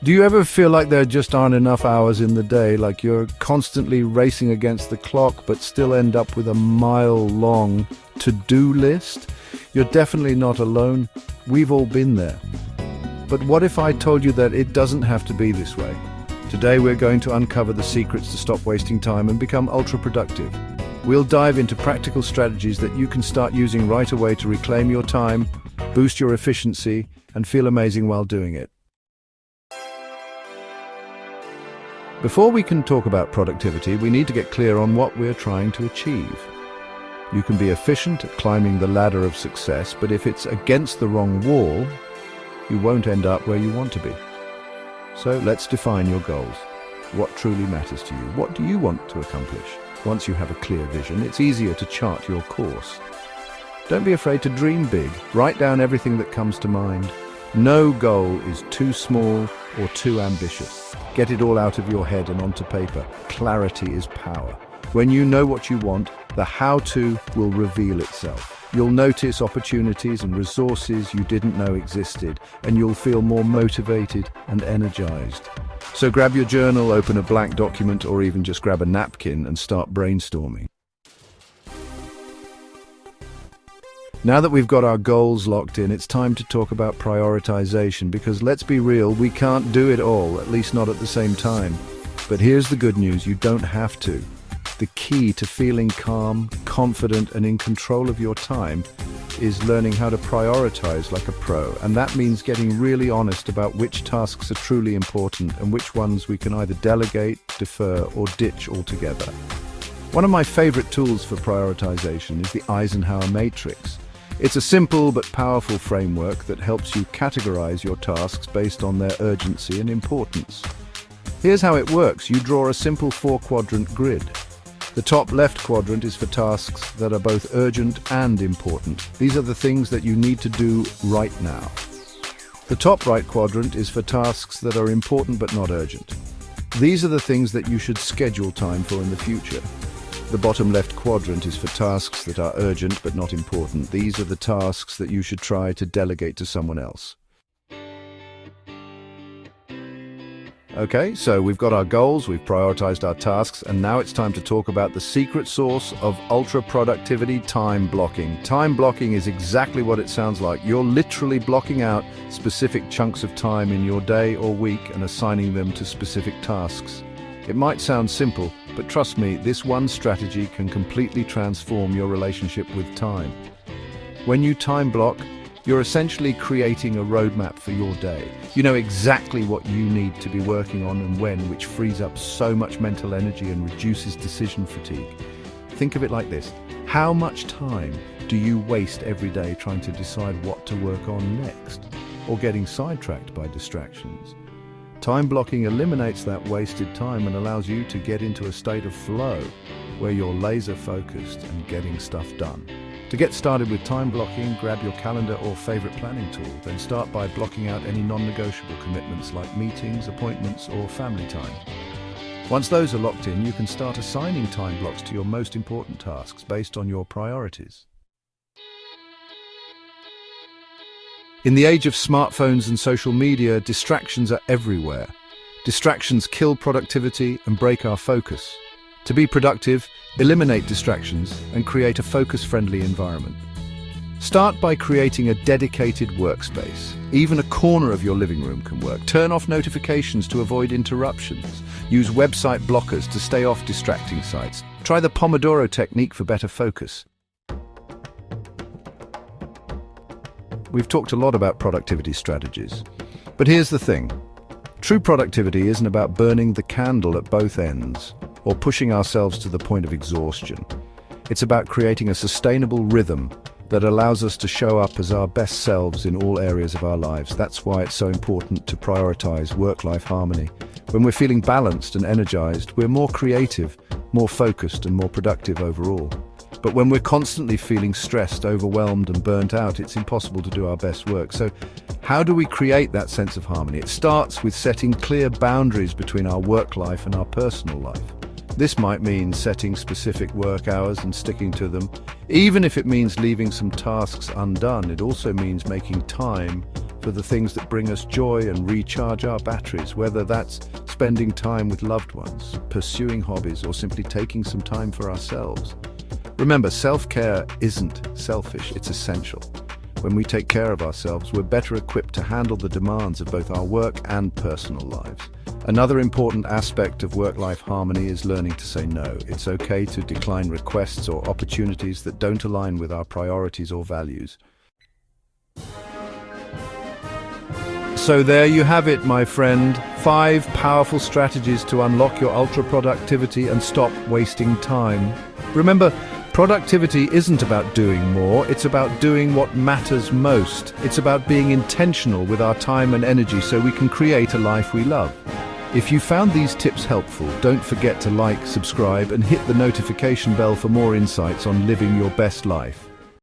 Do you ever feel like there just aren't enough hours in the day, like you're constantly racing against the clock but still end up with a mile-long to-do list? You're definitely not alone. We've all been there. But what if I told you that it doesn't have to be this way? Today we're going to uncover the secrets to stop wasting time and become ultra-productive. We'll dive into practical strategies that you can start using right away to reclaim your time, boost your efficiency, and feel amazing while doing it. Before we can talk about productivity, we need to get clear on what we're trying to achieve. You can be efficient at climbing the ladder of success, but if it's against the wrong wall, you won't end up where you want to be. So let's define your goals. What truly matters to you? What do you want to accomplish? Once you have a clear vision, it's easier to chart your course. Don't be afraid to dream big. Write down everything that comes to mind. No goal is too small or too ambitious. Get it all out of your head and onto paper. Clarity is power. When you know what you want, the how-to will reveal itself. You'll notice opportunities and resources you didn't know existed, and you'll feel more motivated and energized. So grab your journal, open a blank document, or even just grab a napkin and start brainstorming. Now that we've got our goals locked in, it's time to talk about prioritization, because let's be real, we can't do it all, at least not at the same time. But here's the good news, you don't have to. The key to feeling calm, confident, and in control of your time is learning how to prioritize like a pro. And that means getting really honest about which tasks are truly important and which ones we can either delegate, defer, or ditch altogether. One of my favorite tools for prioritization is the Eisenhower Matrix. It's a simple but powerful framework that helps you categorize your tasks based on their urgency and importance. Here's how it works. You draw a simple 4-quadrant grid. The top left quadrant is for tasks that are both urgent and important. These are the things that you need to do right now. The top right quadrant is for tasks that are important but not urgent. These are the things that you should schedule time for in the future. The bottom left quadrant is for tasks that are urgent but not important. These are the tasks that you should try to delegate to someone else. Okay, so we've got our goals, we've prioritized our tasks, and now it's time to talk about the secret sauce of ultra-productivity: time blocking. Time blocking is exactly what it sounds like. You're literally blocking out specific chunks of time in your day or week and assigning them to specific tasks. It might sound simple, but trust me, this one strategy can completely transform your relationship with time. When you time block, you're essentially creating a roadmap for your day. You know exactly what you need to be working on and when, which frees up so much mental energy and reduces decision fatigue. Think of it like this. How much time do you waste every day trying to decide what to work on next, or getting sidetracked by distractions? Time blocking eliminates that wasted time and allows you to get into a state of flow where you're laser focused and getting stuff done. To get started with time blocking, grab your calendar or favorite planning tool. Then start by blocking out any non-negotiable commitments like meetings, appointments, or family time. Once those are locked in, you can start assigning time blocks to your most important tasks based on your priorities. In the age of smartphones and social media, distractions are everywhere. Distractions kill productivity and break our focus. To be productive, eliminate distractions and create a focus-friendly environment. Start by creating a dedicated workspace. Even a corner of your living room can work. Turn off notifications to avoid interruptions. Use website blockers to stay off distracting sites. Try the Pomodoro technique for better focus. We've talked a lot about productivity strategies, but here's the thing. True productivity isn't about burning the candle at both ends or pushing ourselves to the point of exhaustion. It's about creating a sustainable rhythm that allows us to show up as our best selves in all areas of our lives. That's why it's so important to prioritize work-life harmony. When we're feeling balanced and energized, we're more creative, more focused, and more productive overall. But when we're constantly feeling stressed, overwhelmed, and burnt out, it's impossible to do our best work. So how do we create that sense of harmony? It starts with setting clear boundaries between our work life and our personal life. This might mean setting specific work hours and sticking to them. Even if it means leaving some tasks undone, it also means making time for the things that bring us joy and recharge our batteries, whether that's spending time with loved ones, pursuing hobbies, or simply taking some time for ourselves. Remember, self-care isn't selfish, it's essential. When we take care of ourselves, we're better equipped to handle the demands of both our work and personal lives. Another important aspect of work-life harmony is learning to say no. It's okay to decline requests or opportunities that don't align with our priorities or values. So there you have it, my friend. 5 powerful strategies to unlock your ultra-productivity and stop wasting time. Remember, productivity isn't about doing more, it's about doing what matters most. It's about being intentional with our time and energy so we can create a life we love. If you found these tips helpful, don't forget to like, subscribe, and hit the notification bell for more insights on living your best life.